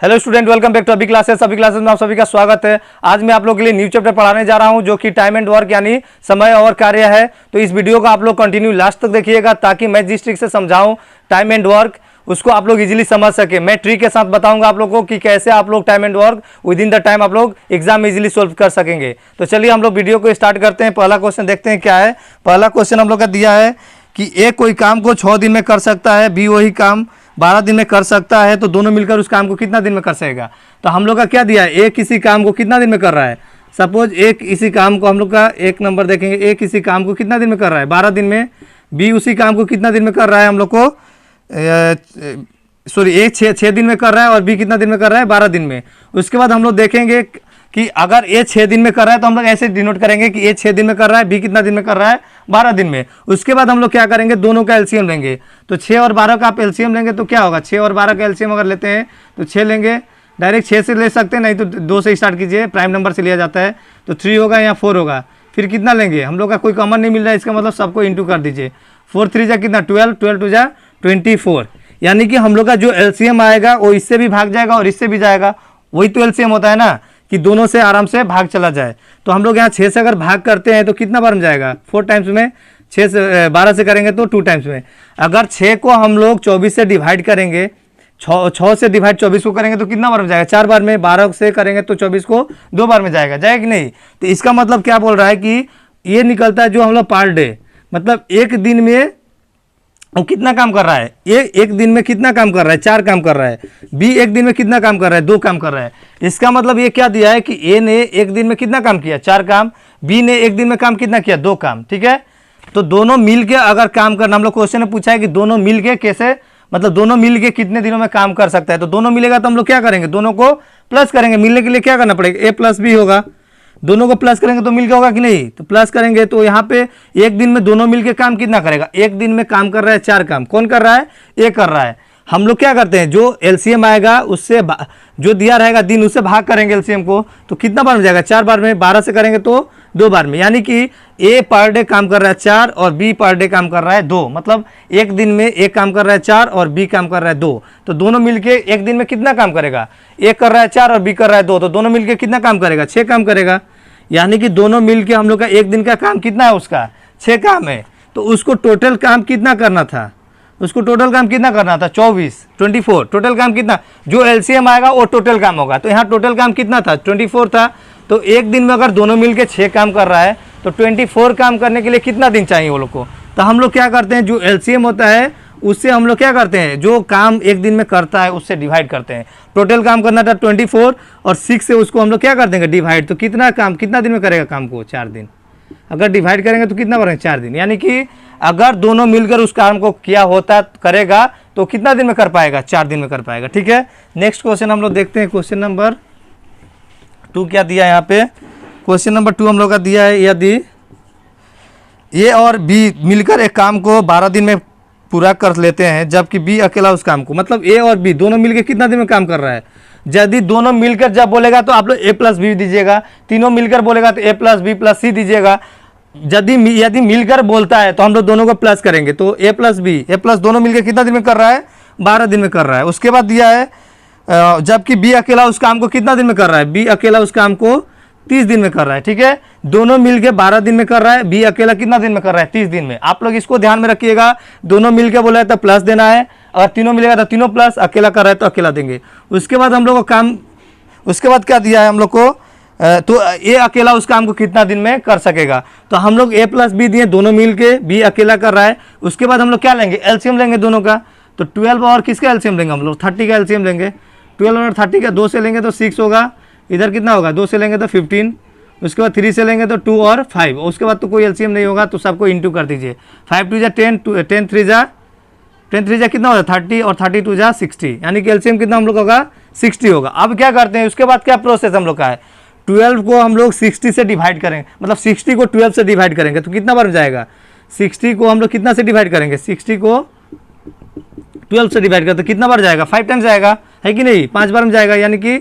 Hello student, welcome back to Abhi Classes. Abhi Classes में आप सभी का स्वागत है। आज मैं आप लोगों के लिए न्यू चैप्टर पढ़ाने जा रहा हूं जो कि टाइम एंड वर्क यानी समय और कार्य है। तो इस वीडियो को आप लोग कंटिन्यू लास्ट तक देखिएगा ताकि मैं जिस ट्रिक से समझाऊं टाइम एंड वर्क उसको आप लोग इजीली समझ सके। मैं ट्रिक के साथ बताऊंगा आप लोगों को कि कैसे आप लोग time and work with in the time आप लोग एग्जाम में इजीली सोल्व कर सकेंगे। तो चलिए हम लोग वीडियो को स्टार्ट करते हैं। पहला क्वेश्चन देखते हैं क्या है। पहला क्वेश्चन हम लोग का दिया है कि ए कोई काम को 6 दिन में कर सकता है, बी वही काम 12 दिन में कर सकता है, तो दोनों मिलकर उस काम को कितना दिन में कर सकेगा। तो हम लोग का क्या दिया है, ए किसी काम को कितना दिन में कर रहा है। सपोज एक इसी काम को हम लोग का एक नंबर देखेंगे, ए किसी काम को कितना दिन में कर रहा है 12 दिन में, बी उसी काम को कितना दिन में कर रहा है हम लोग को सॉरी ए 6 दिन में कर रहा है और बी कितना दिन में कर रहा है 12 दिन में। उसके बाद हम लोग देखेंगे कि अगर ए 6 दिन में कर रहा है तो हम लोग ऐसे डिनोट करेंगे कि ए 6 दिन में कर रहा है, बी कितना दिन में कर रहा है 12 दिन में। उसके बाद हम लोग क्या करेंगे, दोनों का एलसीएम लेंगे। तो 6 और 12 का आप एलसीएम लेंगे तो क्या होगा, 6 और 12 का एलसीएम अगर लेते हैं तो 6 लेंगे, डायरेक्ट 6 से ले सकते हैं, नहीं तो 2 से स्टार्ट कीजिए, प्राइम नंबर से लिया जाता है। तो 3 होगा या 4 होगा। फिर कितना लेंगे, हम लोग का कोई कॉमन नहीं मिल रहा है, इसका मतलब सबको इंटू कर दीजिए। 4 3 जा कितना 12, 12 2 जा 24, यानी कि हम लोग का जो एलसीएम आएगा वो इससे भी भाग जाएगा और इससे भी जाएगा। वही तो एलसीएम होता है ना कि दोनों से आराम से भाग चला जाए। तो हम लोग यहाँ 6 से अगर भाग करते हैं तो कितना बार में जाएगा 4 टाइम्स में, 6 से 12 से करेंगे तो 2 टाइम्स में। अगर 6 को हम लोग 24 से डिवाइड करेंगे, 6 से डिवाइड 24 को करेंगे तो कितना बार में जाएगा 4 बार में। 12 से करेंगे तो 24 को 2 बार में जाएगा कि नहीं। तो इसका मतलब क्या बोल रहा है कि ये निकलता है जो हम लोग पर डे, मतलब एक दिन में वो कितना काम कर रहा है, ये एक दिन में कितना काम कर रहा है 4 काम कर रहा है। बी एक दिन में कितना काम कर रहा है 2 काम कर रहा है। इसका मतलब ये क्या दिया है कि ए ने एक दिन में कितना काम किया 4 काम, बी ने एक दिन में काम कितना किया 2 काम। ठीक है, तो दोनों मिलके अगर काम करना, हम लोग क्वेश्चन में पूछा है कि दोनों मिलके कैसे, मतलब दोनों मिलके कितने दिनों में काम कर सकता है। तो दोनों मिलेगा तो हम लोग क्या करेंगे, दोनों को प्लस करेंगे। मिलने के लिए क्या करना पड़ेगा, ए प्लस बी होगा। दोनों को प्लस करेंगे तो मिलके होगा कि नहीं, तो प्लस करेंगे तो यहाँ पे एक दिन में दोनों मिलके काम कितना करेगा, एक दिन में काम कर रहा है 4 काम। कौन कर रहा है, ए कर रहा है। हम लोग क्या करते हैं, जो एलसीएम आएगा उससे जो दिया रहेगा दिन उससे भाग करेंगे एलसीएम को, तो कितना बार में जाएगा 4 बार में। 12 से करेंगे तो 2 बार में, यानी कि ए पर डे काम कर रहा है 4 और बी पर डे काम कर रहा है 2, मतलब एक दिन में ए काम कर रहा है 4 और बी काम कर रहा है 2। तो दोनों मिलके एक दिन में कितना काम करेगा, ए कर रहा है 4 और बी कर रहा है 2, तो दोनों मिलके कितना काम करेगा 6 काम करेगा। यानी कि दोनों मिलके हम लोग का एक दिन का काम कितना है, उसका 6 काम है। तो उसको टोटल काम कितना करना था, उसको टोटल काम कितना करना था 24 टोटल काम कितना, जो एलसीएम आएगा वो टोटल काम होगा। तो यहाँ टोटल काम कितना था 24 था। तो एक दिन में अगर दोनों मिलके 6 काम कर रहा है तो 24 काम करने के लिए कितना दिन चाहिए वो लोग को। तो हम लोग क्या करते हैं, जो एलसीएम होता है उससे हम लोग क्या करते हैं, जो काम एक दिन में करता है उससे डिवाइड करते हैं। टोटल काम करना था 24 और 6 से उसको हम लोग क्या कर देंगे डिवाइड, तो कितना काम कितना दिन में करेगा काम को 4 दिन। अगर डिवाइड करेंगे तो कितना बढ़ेगा 4 दिन, यानी कि अगर दोनों मिलकर उस काम को किया होता करेगा तो कितना दिन में कर पाएगा 4 दिन में कर पाएगा। ठीक है, नेक्स्ट क्वेश्चन हम लोग देखते हैं। क्वेश्चन नंबर 2 क्या दिया है यहाँ पे, क्वेश्चन नंबर 2 हम लोग का दिया है, यदि ए और बी मिलकर एक काम को 12 दिन में पूरा कर लेते हैं जबकि बी अकेला उस काम को, मतलब ए और बी दोनों मिलकर कितना दिन में काम कर रहा है। यदि दोनों मिलकर जब बोलेगा तो आप लोग ए प्लस बी दीजिएगा, तीनों मिलकर बोलेगा तो ए प्लस बी प्लस सी दीजिएगा। यदि मिलकर बोलता है तो हम लोग दोनों को प्लस करेंगे, तो ए प्लस बी ए प्लस दोनों मिलकर कितना दिन में कर रहा है 12 दिन में कर रहा है। उसके बाद दिया है जबकि बी अकेला उस काम को कितना दिन में कर रहा है, बी अकेला उस काम को 30 दिन में कर रहा है। ठीक है, दोनों मिलके 12 दिन में कर रहा है, बी अकेला कितना दिन में कर रहा है 30 दिन में। आप लोग इसको ध्यान में रखिएगा, दोनों मिलके बोला है तो प्लस देना है, अगर तीनों मिलेगा तो तीनों प्लस, अकेला कर रहा है तो अकेला देंगे। उसके बाद हम लोग को काम, उसके बाद क्या दिया है हम लोग को, तो ए अकेला उस काम को कितना दिन में कर सकेगा। तो हम लोग ए प्लस बी दिए, दोनों मिलके बी अकेला कर रहा है। उसके बाद हम लोग क्या लेंगे, एलसीएम लेंगे दोनों का। तो 12 और किसका एलसीएम लेंगे हम लोग, 30 का एलसीएम लेंगे। 12 और 30 का 2 से लेंगे तो 6 होगा, इधर कितना होगा 2 से लेंगे तो 15, उसके बाद 3 से लेंगे तो 2 और 5, उसके बाद तो कोई एलसीएम नहीं होगा तो सबको इंटू कर दीजिए। 5 2 जा 10, 10 3 जा कितना होगा 30 और 32 जा 60, यानी कि एलसीएम कितना हम लोग होगा 60 होगा। अब क्या करते हैं, उसके बाद क्या प्रोसेस हम लोग का है, 12 को हम लोग 60 से डिवाइड करेंगे, मतलब 60 को 12 से डिवाइड करेंगे तो कितना बार जाएगा, 60 को हम लोग कितना से डिवाइड करेंगे, 60 को 12 से डिवाइड करते कितना बार जाएगा 5 टाइम्स जाएगा, है कि नहीं, 5 बार में जाएगा। यानी कि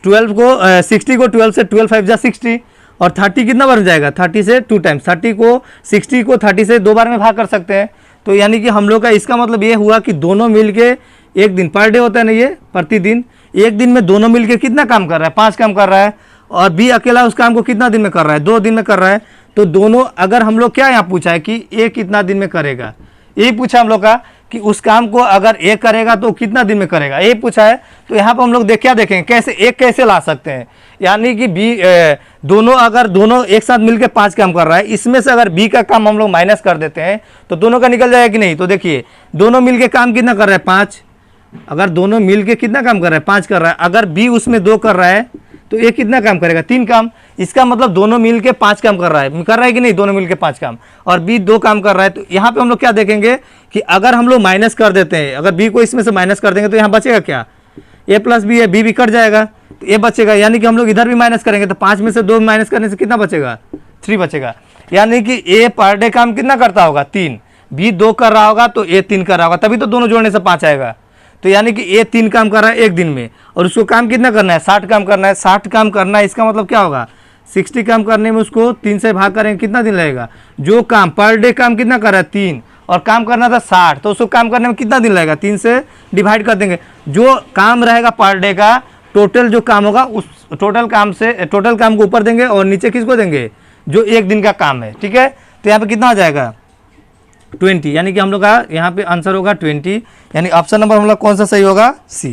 12 को 60 को 12 से 12 5 जा 60 और 30 कितना बार में जाएगा 30 से 2 टाइम्स, 60 को 30 से 2 बार में भाग कर सकते हैं। तो यानी कि हम लोग का इसका मतलब ये हुआ कि दोनों मिलके एक दिन पर डे होता है ना, ये प्रतिदिन एक दिन में दोनों मिलके कितना काम कर रहा है, 5 काम कर रहा है, और बी अकेला उस काम को कितना दिन में कर रहा है, 2 दिन में कर रहा है। तो दोनों, अगर हम लोग क्या यहाँ पूछा है कि ए कितना दिन में करेगा, यही पूछा हम लोग का कि उस काम को अगर ए करेगा तो कितना दिन में करेगा, ये पूछा है। तो यहाँ पर हम लोग क्या देखेंगे, कैसे एक कैसे ला सकते हैं, यानी कि बी दोनों, अगर दोनों एक साथ मिलकर 5 काम कर रहा है, इसमें से अगर बी का काम हम लोग माइनस कर देते हैं तो दोनों का निकल जाएगा कि नहीं। तो देखिए दोनों मिलके काम कितना कर रहा है, 5। अगर दोनों मिलके कितना काम कर रहा है, 5 कर रहा है। अगर बी उसमें 2 कर रहा है तो ये कितना काम करेगा, 3 काम। इसका मतलब दोनों मिलके 5 काम कर रहा है कि नहीं, दोनों मिलके 5 काम, और बी 2 काम कर रहा है। तो यहाँ पे हम लोग क्या देखेंगे कि अगर हम लोग माइनस कर देते हैं, अगर बी को इसमें से माइनस कर देंगे तो यहाँ बचेगा क्या, ए प्लस बी है, बी भी कट जाएगा तो ए बचेगा। यानी कि हम लोग इधर भी माइनस करेंगे तो 5 में से 2 माइनस करने से कितना बचेगा, 3 बचेगा। यानी कि ए पर डे काम कितना करता होगा, 3। बी 2 कर रहा होगा तो ए 3 कर रहा होगा, तभी तो दोनों जोड़ने से 5 आएगा। तो यानी कि ए 3 काम कर रहा है एक दिन में, और उसको काम कितना करना है, 60 काम करना है। 60 काम करना है, इसका मतलब क्या होगा, 60 काम करने में उसको 3 से भाग करेंगे, कितना दिन लगेगा। जो काम पर डे काम कितना कर रहा है, 3, और काम करना था 60, तो उसको काम करने में कितना दिन लगेगा, 3 से डिवाइड कर देंगे। जो काम रहेगा पर डे का, टोटल जो काम होगा उस टोटल काम को ऊपर देंगे और नीचे किसको देंगे, जो एक दिन का काम है। ठीक है, तो यहाँ पे कितना आ जाएगा, 20। यानी कि हम लोग का यहाँ पे आंसर होगा 20। यानी ऑप्शन नंबर हम लोग कौन सा सही होगा, सी।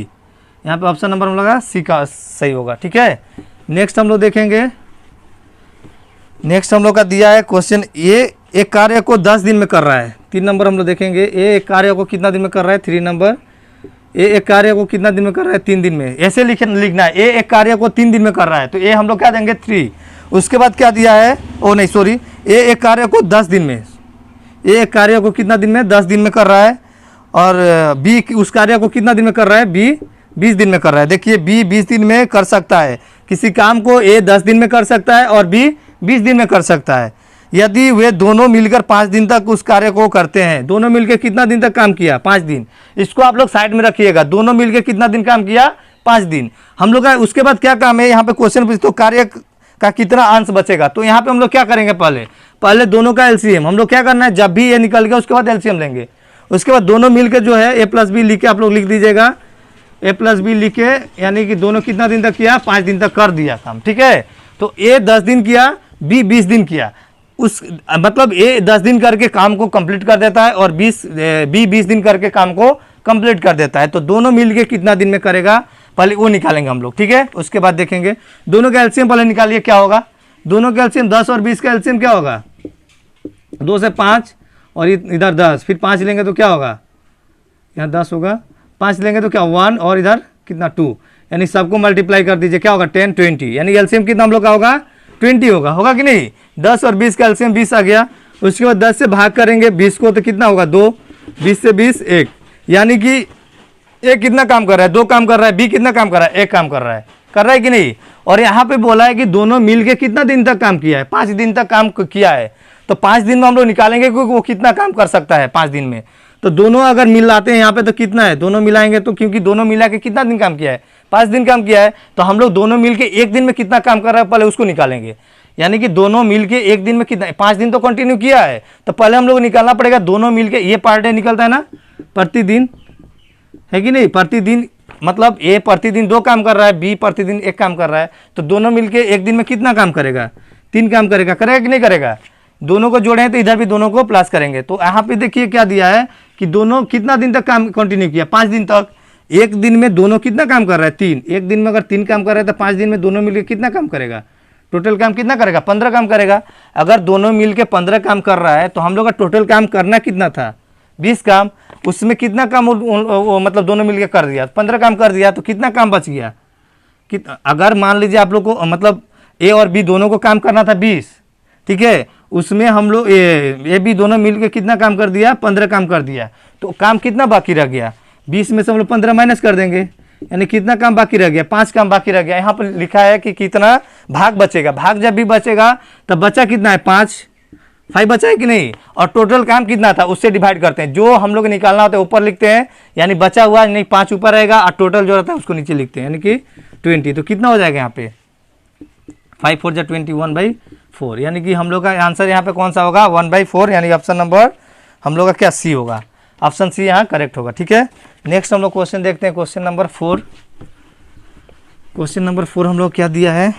यहाँ पे ऑप्शन नंबर हम लोग का सी का सही होगा। ठीक है, नेक्स्ट हम लोग देखेंगे। नेक्स्ट हम लोग का दिया है क्वेश्चन, ये एक कार्य को 10 दिन में कर रहा है। 3 नंबर हम लोग देखेंगे, ए एक कार्य को कितना दिन में कर रहा है, 3 नंबर। ए एक कार्य को कितना दिन में कर रहा है, 3 दिन में। ऐसे लिखना है, ए एक कार्य को 3 दिन में कर रहा है, तो ए हम लोग क्या देंगे, 3। उसके बाद क्या दिया है, ओ नहीं सॉरी, ए एक कार्य को 10 दिन में, ए एक कार्य को कितना दिन में, 10 दिन में कर रहा है। और बी उस कार्य को कितना दिन में कर रहा है, बी 20 दिन में कर रहा है। देखिए बी 20 दिन में कर सकता है किसी काम को, ए 10 दिन में कर सकता है और बी 20 दिन में कर सकता है। यदि वे दोनों मिलकर 5 दिन तक उस कार्य को करते हैं। दोनों मिलकर कितना दिन तक काम किया, 5 दिन। इसको आप लोग साइड में रखिएगा, दोनों मिलकर कितना दिन काम किया, 5 दिन। हम लोग का उसके बाद क्या काम है, यहाँ पे क्वेश्चन पूछते, तो कार्य का कितना अंश बचेगा। तो यहाँ पे हम लोग क्या करेंगे, पहले दोनों का एलसीएम हम लोग क्या करना है, जब भी ये निकल गया उसके बाद एलसीएम लेंगे। उसके बाद दोनों मिलकर जो है ए प्लस बी लिख के आप लोग लिख दीजिएगा, ए प्लस बी लिख के, यानी कि दोनों कितना दिन तक किया, 5 दिन तक कर दिया काम। ठीक है, तो ए 10 दिन किया, बी 20 दिन किया। उस मतलब ए 10 दिन करके काम को कंप्लीट कर देता है और बी 20 दिन करके काम को कंप्लीट कर देता है। तो दोनों मिलके कितना दिन में करेगा, पहले वो निकालेंगे हम लोग। ठीक है, उसके बाद देखेंगे दोनों का एलसीएम पहले निकालिए, क्या होगा दोनों का एलसीएम, 10 और 20 का एलसीएम क्या होगा, 2 से 5 और इधर 10, फिर 5 लेंगे तो क्या होगा, यहाँ 10 होगा, 5 लेंगे तो क्या 1 और इधर कितना 2, यानी सबको मल्टीप्लाई कर दीजिए, क्या होगा 10 20। यानी एलसीएम कितना हम लोग का होगा, 20 होगा कि नहीं। 10 और 20 का एलसीएम 20 आ गया। उसके बाद 10 से भाग करेंगे 20 को तो कितना होगा 2, 20 से 20 1। यानी कि ए कितना काम कर रहा है, 2 काम कर रहा है, बी कितना काम कर रहा है, 1 काम कर रहा है कि नहीं। और यहाँ पे बोला है कि दोनों मिलके कितना दिन तक काम किया है, 5 दिन तक काम किया है। तो 5 दिन में हम लोग निकालेंगे कि वो कितना काम कर सकता है 5 दिन में। तो दोनों अगर मिलाते हैं यहाँ पे तो कितना है, दोनों मिलाएंगे तो, क्योंकि दोनों मिला के कितना दिन काम किया है, 5 दिन काम किया है। तो हम लोग दोनों मिलके एक दिन में कितना काम कर रहा है पहले उसको निकालेंगे। यानी कि दोनों मिलके एक दिन में कितना, 5 दिन तो कंटिन्यू किया है, तो पहले हम लोग निकालना पड़ेगा दोनों मिलके। ये पर डे निकलता है ना, प्रतिदिन है कि नहीं, प्रतिदिन मतलब ए प्रतिदिन 2 काम कर रहा है, बी प्रतिदिन 1 काम कर रहा है। तो दोनों मिलके एक दिन में कितना काम करेगा, 3 काम करेगा कि नहीं करेगा। दोनों को जोड़े हैं तो इधर भी दोनों को प्लस करेंगे। तो यहाँ पे देखिए क्या दिया है कि दोनों कितना दिन तक काम कंटिन्यू किया, 5 दिन तक। एक दिन में दोनों कितना काम कर रहा है, 3। एक दिन में अगर 3 काम कर रहा है तो 5 दिन में दोनों मिलकर कितना काम करेगा, टोटल काम कितना करेगा, 15 काम करेगा। अगर दोनों मिलके 15 काम कर रहा है तो हम लोग का टोटल काम करना कितना था, 20 काम। उसमें कितना काम मतलब दोनों मिलके कर दिया, 15 काम कर दिया, तो कितना काम बच गया। अगर मान लीजिए आप लोग को मतलब ए और बी दोनों को काम करना था 20, ठीक है, उसमें हम लोग ए बी दोनों मिलके कितना काम कर दिया, 15 काम कर दिया। तो काम कितना बाकी रह गया, 20 में से हम लोग 15 माइनस कर देंगे, यानी कितना काम बाकी रह गया, 5 काम बाकी रह गया। यहाँ पर लिखा है कि कितना भाग बचेगा। भाग जब भी बचेगा तब बचा कितना है, 5 बचा है कि नहीं। और टोटल काम कितना था उससे डिवाइड करते हैं, जो हम लोग निकालना होता है ऊपर लिखते हैं, यानी बचा हुआ नहीं 5 ऊपर रहेगा और टोटल जो रहता है उसको नीचे लिखते हैं, यानी कि 20। तो कितना हो जाएगा यहाँ पे 5 4 जा 21/4, यानी कि हम लोग का आंसर यहाँ पे कौन सा होगा, 1/4, यानी ऑप्शन नंबर हम लोग का क्या सी होगा, ऑप्शन सी यहाँ करेक्ट होगा। ठीक है, नेक्स्ट हम लोग क्वेश्चन देखते हैं, क्वेश्चन नंबर 4। क्वेश्चन नंबर 4 हम लोग क्या दिया है,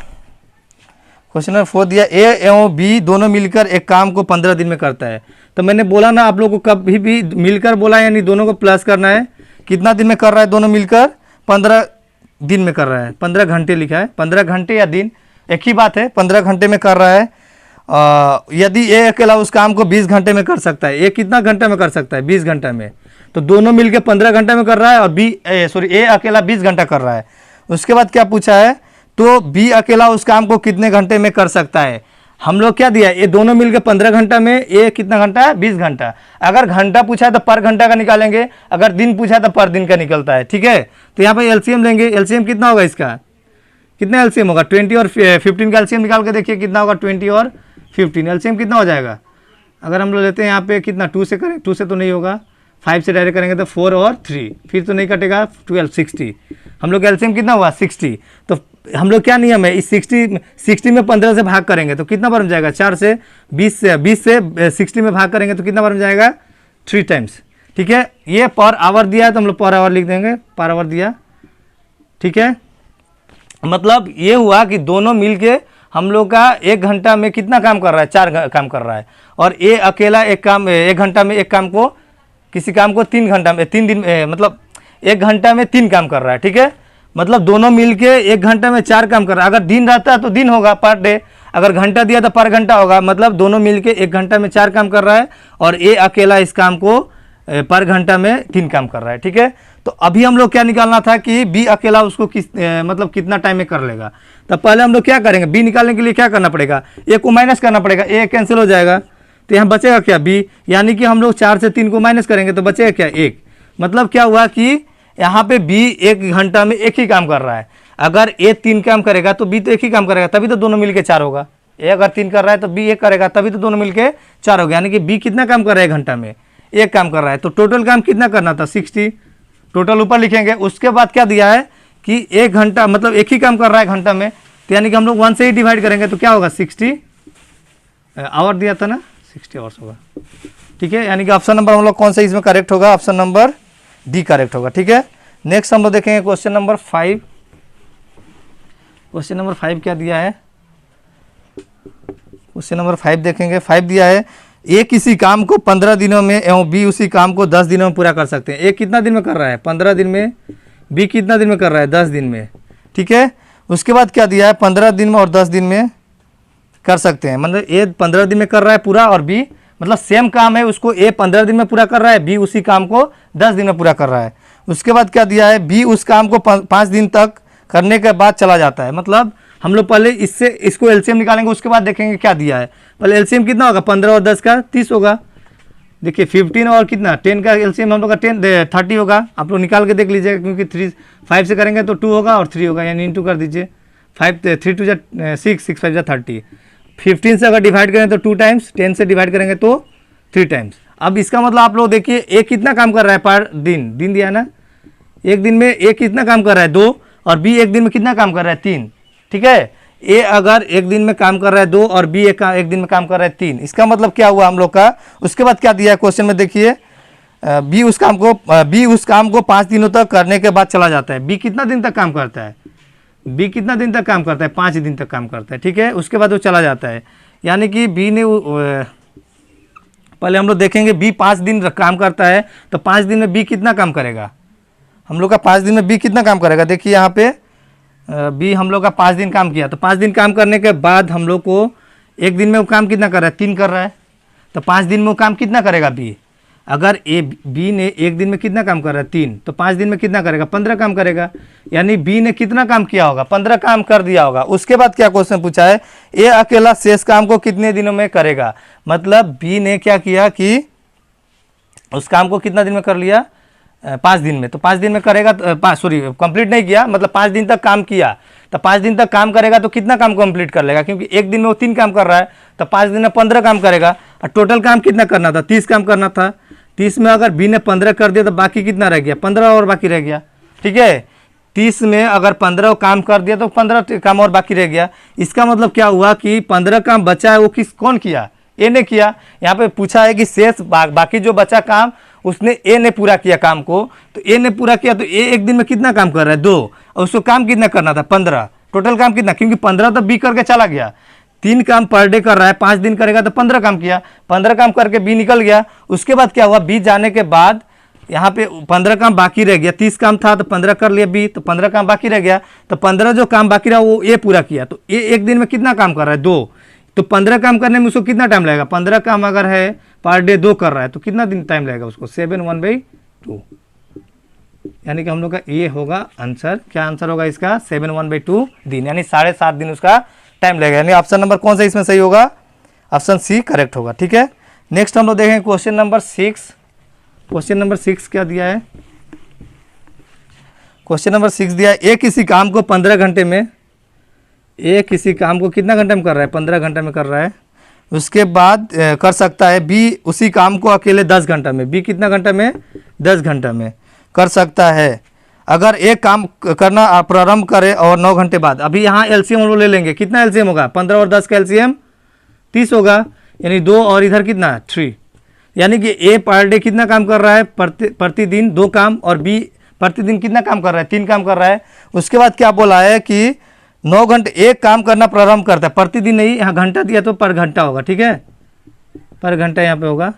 क्वेश्चन नंबर 4 दिया ए एवं बी दोनों मिलकर एक काम को 15 दिन में करता है। तो मैंने बोला ना आप लोगों को कभी भी मिलकर बोला यानी दोनों को प्लस करना है। कितना दिन में कर रहा है दोनों मिलकर, 15 दिन में कर रहा है। 15 घंटे लिखा है, 15 घंटे या दिन एक ही बात है, 15 घंटे में कर रहा है। यदि ए अकेला उस काम को 20 घंटे में कर सकता है, ए कितना घंटे में कर सकता है, 20 घंटे में, तो दोनों मिलकर 15 घंटे में कर रहा है और ए अकेला 20 घंटा कर रहा है। उसके बाद क्या पूछा है, तो बी अकेला उस काम को कितने घंटे में कर सकता है। हम लोग क्या दिया है, ये दोनों मिलकर 15 घंटा में, ए कितना घंटा है, 20 घंटा। अगर घंटा पूछा है तो पर घंटा का निकालेंगे, अगर दिन पूछा है तो पर दिन का निकलता है, ठीक है। तो यहाँ पे एलसीएम लेंगे, एलसीएम कितना होगा इसका, कितना एलसीएम होगा, 20 और 15 का एलसीएम निकाल के देखिए कितना होगा, 20 और 15 एलसीएम कितना हो जाएगा। अगर हम लोग लेते हैं यहाँ पे कितना, 2 से करें, 2 से तो नहीं होगा, 5 से डायरेक्ट करेंगे तो 4 और 3, फिर तो नहीं कटेगा, 12 60। हम लोग एलसीएम कितना हुआ 60। तो हम लोग क्या नियम है, इस 60 में 15 से भाग करेंगे तो कितना बार में जाएगा, 4 से 20 से 60 में भाग करेंगे तो कितना बार में जाएगा, 3 टाइम्स, ठीक है। ये पर आवर दिया है तो हम लोग पर आवर लिख देंगे, पर आवर दिया, ठीक है। मतलब ये हुआ कि दोनों मिलके हम लोग का 1 घंटा में कितना काम कर रहा है, 4 काम कर रहा है। और ए अकेला 1 घंटा में एक काम को, किसी काम को 3 घंटा में, 3 दिन मतलब 1 घंटा में 3 काम कर रहा है, ठीक है। मतलब दोनों मिलके 1 घंटा में 4 काम कर रहा है। अगर दिन रहता है तो दिन होगा, पर डे। अगर घंटा दिया तो पर घंटा होगा। मतलब दोनों मिलके 1 घंटा में 4 काम कर रहा है और ए अकेला इस काम को पर घंटा में 3 काम कर रहा है, ठीक है। तो अभी हम लोग क्या निकालना था कि बी अकेला उसको मतलब कितना टाइम में कर लेगा। तब पहले हम लोग क्या करेंगे, बी निकालने के लिए क्या करना पड़ेगा, ए को माइनस करना पड़ेगा, ए कैंसिल हो जाएगा तो यहाँ बचेगा क्या, बी। यानी कि हम लोग 4 से 3 को माइनस करेंगे तो बचेगा क्या, 1। मतलब क्या हुआ कि यहाँ पे बी 1 घंटा में एक ही काम कर रहा है। अगर ए 3 काम करेगा तो बी तो एक ही काम करेगा, तभी तो दोनों मिलके 4 होगा। ए अगर 3 कर रहा है तो बी 1 करेगा, तभी तो दोनों मिलके 4 होगा। यानी कि बी कितना काम कर रहा है 1 घंटा में, 1 काम कर रहा है। तो टोटल काम कितना करना था, 60। टोटल ऊपर लिखेंगे। उसके बाद क्या दिया है कि 1 घंटा मतलब एक ही काम कर रहा है घंटा में, तो यानी कि हम लोग 1 से ही डिवाइड करेंगे तो क्या होगा, 60 आवर दिया था ना, 60 आवर्स होगा, ठीक है। यानी कि ऑप्शन नंबर हम लोग कौन सा इसमें करेक्ट होगा, ऑप्शन नंबर डी करेक्ट होगा, ठीक है। नेक्स्ट हम लोग देखेंगे क्वेश्चन नंबर 5। क्वेश्चन नंबर 5 क्या दिया है, क्वेश्चन नंबर 5 देखेंगे। 5 दिया है ए किसी काम को 15 दिनों में एवं बी उसी काम को 10 दिनों में पूरा कर सकते हैं। ए कितना दिन में कर रहा है, 15 दिन में, बी कितना दिन में कर रहा है, 10 दिन में, ठीक है। उसके बाद क्या दिया है, 15 दिन में और 10 दिन में कर सकते हैं। मतलब ए 15 दिन में कर रहा है पूरा और बी मतलब सेम काम है, उसको ए 15 दिन में पूरा कर रहा है, बी उसी काम को 10 दिन में पूरा कर रहा है। उसके बाद क्या दिया है, बी उस काम को 5 दिन तक करने के बाद चला जाता है। मतलब हम लोग पहले इसको एलसीएम निकालेंगे, उसके बाद देखेंगे क्या दिया है। पहले एलसीएम कितना होगा, 15 और 10 का 30 होगा। देखिए 15 और कितना 10 का एलसीएम हम लोग का 30 होगा। आप लोग निकाल के देख लीजिएगा, क्योंकि 5 से करेंगे तो 2 होगा और 3 होगा, यानी इंटू कर दीजिए। 3 2 6, 6 5 30। 15 से अगर डिवाइड करें तो 2 टाइम्स, 10 से डिवाइड करेंगे तो 3 टाइम्स। अब इसका मतलब आप लोग देखिए ए कितना काम कर रहा है पर दिन, दिन दिया है ना, एक दिन में ए कितना काम कर रहा है 2 और बी एक दिन में कितना काम कर रहा है 3, ठीक है। ए अगर एक दिन में काम कर रहा है 2 और बी एक दिन में काम कर रहा है 3, इसका मतलब क्या हुआ हम लोग का। उसके बाद क्या दिया है क्वेश्चन में देखिए, बी उस काम को 5 दिनों तक करने के बाद चला जाता है। बी कितना दिन तक काम करता है, बी कितना दिन तक काम करता है, 5 दिन तक काम करता है, ठीक है। उसके बाद वो चला जाता है। यानी कि बी ने पहले हम लोग देखेंगे बी 5 दिन काम करता है, तो 5 दिन में बी कितना काम करेगा, हम लोग का 5 दिन में बी कितना काम करेगा। देखिए यहाँ पे बी हम लोग का 5 दिन काम किया, तो 5 दिन काम करने के बाद हम लोग को एक दिन में वो काम कितना कर रहा है, 3 कर रहा है। तो 5 दिन में वो काम कितना करेगा बी। अगर बी ने एक दिन में कितना काम कर रहा है 3, तो 5 दिन में कितना करेगा, 15 काम करेगा। यानी बी ने कितना काम किया होगा, 15 काम कर दिया होगा। उसके बाद क्या क्वेश्चन पूछा है, ए अकेला शेष काम को कितने दिनों में करेगा। मतलब बी ने क्या किया कि उस काम को कितना दिन में कर लिया, 5 दिन में। तो 5 दिन में करेगा, कंप्लीट नहीं किया, मतलब 5 दिन तक काम किया। तो 5 दिन तक काम करेगा तो कितना काम कंप्लीट कर लेगा, क्योंकि एक दिन में वो 3 काम कर रहा है, तो 5 दिन में 15 काम करेगा। और टोटल काम कितना करना था, 30 काम करना था। 30 में अगर बी ने 15 कर दिया तो बाकी कितना रह गया, 15 और बाकी रह गया, ठीक है। 30 में अगर 15 काम कर दिया तो 15 काम और बाकी रह गया। इसका मतलब क्या हुआ कि 15 काम बचा है वो कौन किया, ए ने किया। यहाँ पे पूछा है कि शेष बाकी जो बचा काम उसने ए ने पूरा किया काम को, तो ए ने पूरा किया तो ए एक दिन में कितना काम कर रहा है 2, और उसको काम कितना करना था 15, टोटल काम कितना, क्योंकि 15 तो बी करके चला गया, 3 काम पर डे कर रहा है, 5 दिन करेगा तो 15 काम किया, 15 काम करके बी निकल गया। उसके बाद क्या हुआ, बी जाने के बाद यहाँ पे 15 काम बाकी रह गया, 30 काम था तो 15 कर लिया बी, तो 15 काम बाकी रह गया, तो 15 जो काम बाकी रहा वो ए पूरा किया, तो ए एक दिन में कितना काम कर रहा है 2, तो 15 काम करने में उसको कितना टाइम लगेगा, 15 काम अगर है पर डे 2 कर रहा है तो कितना दिन टाइम लगेगा उसको, 7/1/2, यानी कि हम लोग का ये होगा आंसर। क्या आंसर होगा इसका, 7/1/2 दिन, यानी 7.5 दिन उसका टाइम लगेगा, यानी ऑप्शन नंबर कौन सा इसमें सही होगा, ऑप्शन सी करेक्ट होगा। ठीक है, नेक्स्ट हम लोग देखेंगे क्वेश्चन नंबर 6। क्वेश्चन नंबर 6 क्या दिया है, क्वेश्चन नंबर 6 दिया है, ए किसी काम को 15 घंटे में, ए किसी काम को कितना घंटे में कर रहा है, 15 घंटे में कर रहा है, उसके बाद कर सकता है बी उसी काम को अकेले 10 घंटा में, बी कितना घंटा में 10 घंटा में कर सकता है। अगर एक काम करना प्रारंभ करे और 9 घंटे बाद, अभी यहाँ एलसीएम हम लोग ले लेंगे, कितना एलसीएम होगा, 15 और 10 का एलसीएम 30 होगा, यानी 2 और इधर कितना 3, यानी कि ए पर डे कितना काम कर रहा है, प्रतिदिन 2 काम, और बी प्रतिदिन कितना काम कर रहा है 3 काम कर रहा है। उसके बाद क्या बोला है कि 9 घंटे एक काम करना प्रारंभ करता है, प्रतिदिन नहीं, यहाँ घंटा दिया तो पर घंटा होगा, ठीक है, पर घंटा यहाँ पे होगा,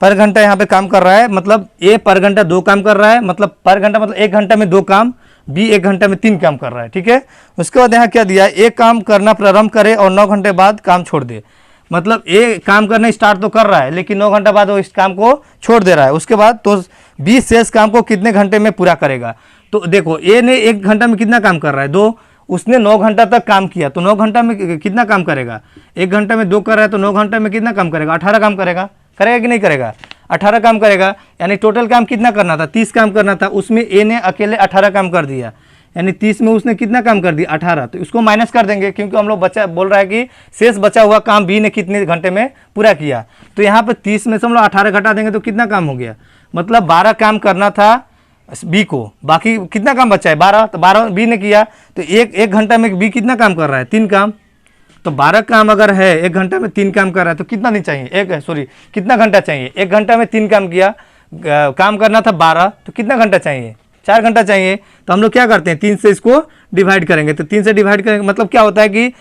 पर घंटा यहाँ पे काम कर रहा है, मतलब ए पर घंटा 2 काम कर रहा है, मतलब पर घंटा मतलब 1 घंटा में 2 काम, बी 1 घंटा में 3 काम कर रहा है। ठीक है, उसके बाद यहाँ क्या दिया है, एक काम करना प्रारंभ करे और 9 घंटे बाद काम छोड़ दे, मतलब ए काम करना स्टार्ट तो कर रहा है लेकिन 9 घंटा बाद वो इस काम को छोड़ दे रहा है। उसके बाद तो बी शेष काम को कितने घंटे में पूरा करेगा, तो देखो ए ने 1 घंटा में कितना काम कर रहा है 2, उसने 9 घंटा तक काम किया, तो 9 घंटा में कितना काम करेगा, 1 घंटा में 2 कर रहा है तो 9 घंटा में कितना काम करेगा, 18 काम करेगा, करेगा कि नहीं करेगा, 18 काम करेगा, यानी टोटल काम कितना करना था 30 काम करना था, उसमें ए ने अकेले 18 काम कर दिया, यानी 30 में उसने कितना काम कर दिया 18, तो इसको माइनस कर देंगे क्योंकि हम लोग बचा बोल रहा है कि शेष बचा हुआ काम बी ने कितने घंटे में पूरा किया, तो यहाँ पे 30 में से हम लोग 18 घटा देंगे तो कितना काम हो गया, मतलब 12 काम करना था बी को, बाकी कितना काम बचा है 12, तो 12 बी ने किया, तो एक घंटा में बी कितना काम कर रहा है 3 काम, तो 12 काम अगर है 1 घंटा में 3 काम कर रहा है तो कितना दिन चाहिए, कितना घंटा चाहिए, 1 घंटा में 3 काम किया, काम करना था 12, तो कितना घंटा चाहिए 4 घंटा चाहिए, तो हम लोग क्या करते हैं 3 से इसको डिवाइड करेंगे, तो 3 से डिवाइड करेंगे मतलब क्या होता है कि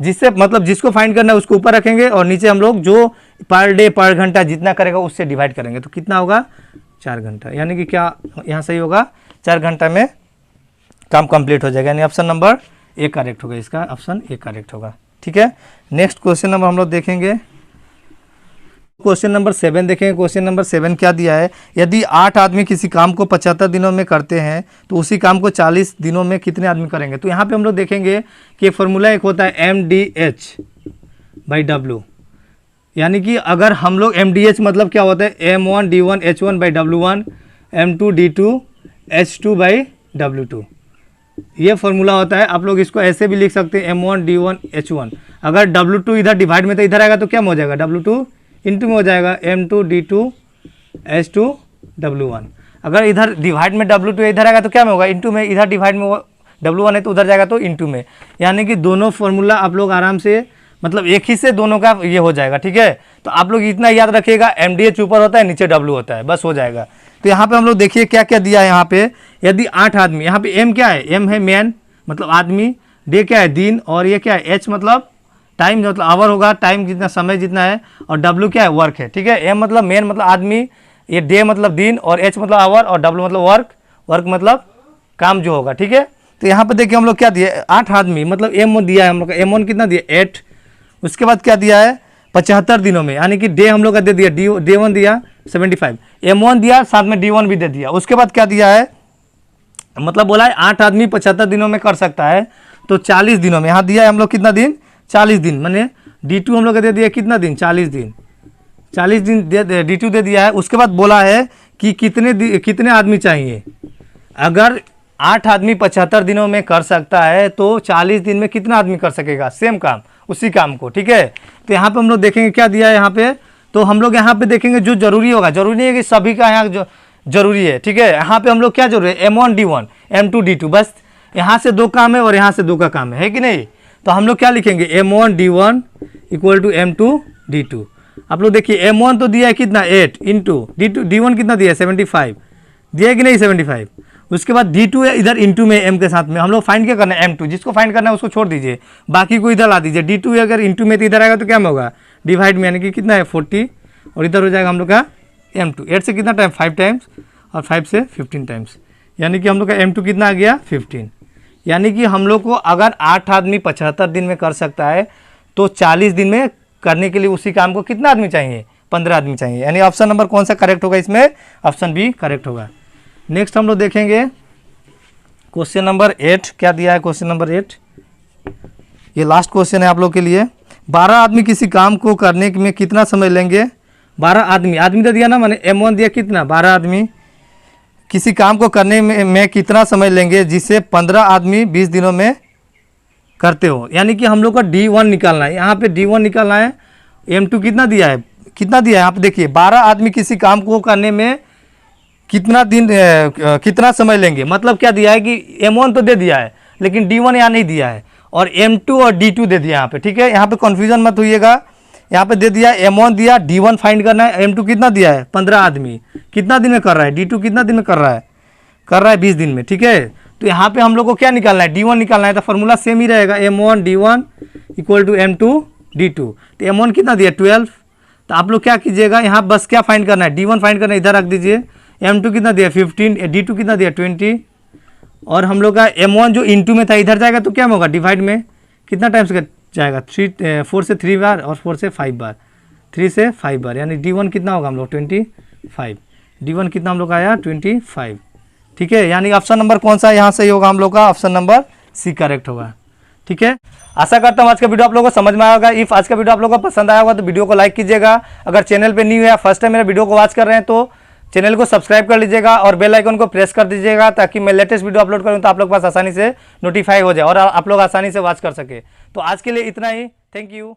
जिससे मतलब जिसको फाइंड करना है उसको ऊपर रखेंगे और नीचे हम लोग जो पर डे पर घंटा जितना करेगा उससे डिवाइड करेंगे, तो कितना होगा 4 घंटा, यानी कि क्या यहाँ सही होगा 4 घंटा में काम कंप्लीट हो जाएगा, यानी ऑप्शन नंबर ए करेक्ट होगा, इसका ऑप्शन ए करेक्ट होगा। ठीक है, नेक्स्ट क्वेश्चन नंबर हम लोग देखेंगे, क्वेश्चन नंबर 7 देखेंगे। क्वेश्चन नंबर 7 क्या दिया है, यदि 8 आदमी किसी काम को 75 दिनों में करते हैं तो उसी काम को 40 दिनों में कितने आदमी करेंगे, तो यहाँ पे हम लोग देखेंगे कि फॉर्मूला एक होता है MDH/W, यानी कि अगर हम लोग MDH मतलब क्या होता है M1D1H1/W1 M2D2H2/W2, ये फॉर्मूला होता है। आप लोग इसको ऐसे भी लिख सकते हैं M1D1H1, अगर W2 इधर डिवाइड में तो इधर आएगा तो क्या हो जाएगा W2 इंटू में हो जाएगा M2D2H2W1, अगर इधर डिवाइड में W2 इधर आएगा तो क्या में होगा इंटू में, इधर डिवाइड में W1 है तो उधर जाएगा तो इंटू में, यानी कि दोनों फॉर्मूला आप लोग आराम से मतलब एक ही से दोनों का ये हो जाएगा। ठीक है, तो आप लोग इतना याद रखिएगा MDH ऊपर होता है नीचे W होता है, बस हो जाएगा। तो यहाँ पे हम लोग देखिए क्या क्या दिया है, यहाँ पे यदि 8 आदमी, यहाँ पे M क्या है, M है मैन मतलब आदमी, डे क्या है दिन, और ये क्या है H मतलब टाइम मतलब आवर होगा, टाइम जितना समय जितना है, और W क्या है वर्क है। ठीक है, M मतलब मैन मतलब आदमी, ये डे मतलब दिन, और H मतलब आवर, और W मतलब वर्क, वर्क मतलब काम जो होगा। ठीक है, तो यहाँ पे देखिए हम लोग क्या दिए 8 आदमी मतलब M दिया है हम लोग का, M1 कितना दिया 8, उसके बाद क्या दिया है 75 दिनों में, यानी कि डे हम लोग का दे दिया डे 1 दिया 75, M1 दिया साथ में D1 भी दे दिया। उसके बाद क्या दिया है मतलब बोला है 8 आदमी 75 दिनों में कर सकता है, तो 40 दिनों में यहाँ दिया है हम लोग कितना दिन 40 दिन, मैंने D2 हम लोग का दे दिया कितना दिन 40 दिन, 40 दिन D2 दे दिया है। उसके बाद बोला है कि कितने आदमी चाहिए, अगर 8 आदमी 75 दिनों में कर सकता है तो 40 दिन में कितना आदमी कर सकेगा सेम काम उसी काम को। ठीक है, तो यहाँ पे हम लोग देखेंगे क्या दिया है यहाँ पे, तो हम लोग यहाँ पे देखेंगे जो जरूरी होगा, जरूरी नहीं है कि सभी का यहाँ जो जरूरी है। ठीक है, यहाँ पे हम लोग क्या जरूरी है M1D1 M2D2, बस यहाँ से 2 काम है और यहाँ से 2 का काम है कि नहीं, तो हम लोग क्या लिखेंगे M1D1 = M2D2। आप लोग देखिए M1 तो दिया है कितना 8 इंटू D1 कितना दिया है 75 दिया है कि नहीं 75। उसके बाद D2 है इधर इंटू में M के साथ में, हम लोग फाइंड क्या करना है M2, जिसको फाइंड करना है उसको छोड़ दीजिए, बाकी को इधर ला दीजिए। D2 अगर इंटू में तो इधर आएगा तो क्या में होगा डिवाइड में, यानी कि कितना है 40 और इधर हो जाएगा हम लोग का M2। 8 से कितना टाइम 5 टाइम्स और 5 से 15 टाइम्स, यानी कि हम लोग का M2 कितना आ गया 15। यानी कि हम लोग को अगर 8 आदमी 75 दिन में कर सकता है तो 40 दिन में करने के लिए उसी काम को कितना आदमी चाहिए 15 आदमी चाहिए। यानी ऑप्शन नंबर कौन सा करेक्ट होगा इसमें, ऑप्शन बी करेक्ट होगा। नेक्स्ट हम लोग देखेंगे क्वेश्चन नंबर 8 क्या दिया है। क्वेश्चन नंबर 8 ये लास्ट क्वेश्चन है आप लोग के लिए। 12 आदमी किसी काम को करने में कितना समय लेंगे। 12 आदमी तो दिया ना, मैंने M1 दिया कितना 12 आदमी किसी काम को करने में कितना समय लेंगे जिसे 15 आदमी 20 दिनों में करते हो। यानी कि हम लोग का D1 निकालना है, यहाँ पे D1 निकालना है। M2 कितना दिया है यहाँ पे देखिए 12 आदमी किसी काम को करने में कितना समय लेंगे, मतलब क्या दिया है कि M1 तो दे दिया है लेकिन D1 यहाँ नहीं दिया है, और M2 और D2 दे दिया यहाँ पे। ठीक है, यहाँ पे कन्फ्यूजन मत होइएगा, यहाँ पे दे दिया M1 दिया, D1 फाइंड करना है, M2 कितना दिया है 15 आदमी कितना दिन में कर रहा है, D2 कितना दिन में कर रहा है 20 दिन में। ठीक है, तो यहाँ पे हम लोग को क्या निकालना है D1 निकालना है, तो फॉर्मूला सेम ही रहेगा M1 D1 equal to M2 D2। तो M1 कितना दिया 12, तो आप लोग क्या कीजिएगा यहाँ बस क्या फाइंड करना है D1 फाइंड करना है, इधर रख दीजिए। M2 कितना दिया 15, D2 कितना दिया 20, और हम लोग का M1 जो इंटू में था इधर जाएगा तो क्या होगा डिवाइड में कितना टाइम्स जाएगा 4 से 3 बार और 4 से 5 बार, 3 से 5 बार, यानी D1 कितना होगा हम लोग 25। D1 कितना हम लोग का आया 25। ठीक है, यानी ऑप्शन नंबर कौन सा यहाँ सही होगा हम लोग का, ऑप्शन नंबर सी करेक्ट होगा। ठीक है, आशा करता हूँ आज का वीडियो आप लोगों को समझ में आया होगा। इफ आज का वीडियो आप लोगों को पसंद आया होगा तो वीडियो को लाइक कीजिएगा। अगर चैनल पे न्यू है फर्स्ट टाइम मेरे वीडियो को वॉच कर रहे हैं तो चैनल को सब्सक्राइब कर लीजिएगा और बेल आइकन को प्रेस कर दीजिएगा, ताकि मैं लेटेस्ट वीडियो अपलोड करूँ तो आप लोग के पास आसानी से नोटिफाई हो जाए और आप लोग आसानी से वॉच कर सके। तो आज के लिए इतना ही, थैंक यू।